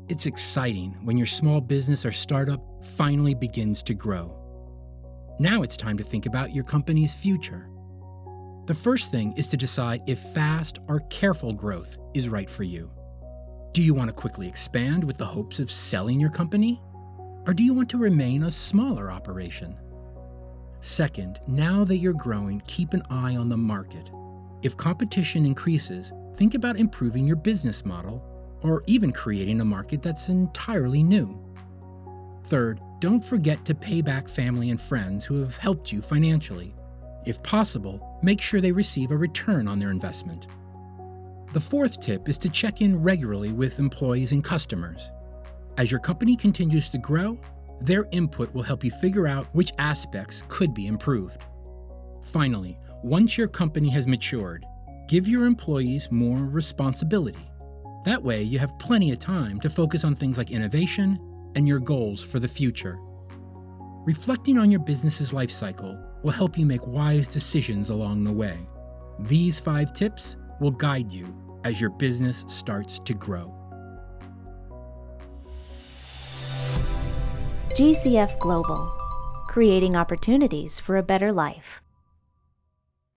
It's exciting when your small business or startup finally begins to grow. Now it's time to think about your company's future. The first thing is to decide if fast or careful growth is right for you. Do you want to quickly expand with the hopes of selling your company? Or do you want to remain a smaller operation? Second, now that you're growing, keep an eye on the market. If competition increases, think about improving your business model or even creating a market that's entirely new. Third, don't forget to pay back family and friends who have helped you financially. If possible, make sure they receive a return on their investment. The fourth tip is to check in regularly with employees and customers. As your company continues to grow, their input will help you figure out which aspects could be improved. Finally, once your company has matured, give your employees more responsibility. That way, you have plenty of time to focus on things like innovation and your goals for the future. Reflecting on your business's life cycle will help you make wise decisions along the way. These 5 tips will guide you as your business starts to grow. GCF Global, creating opportunities for a better life.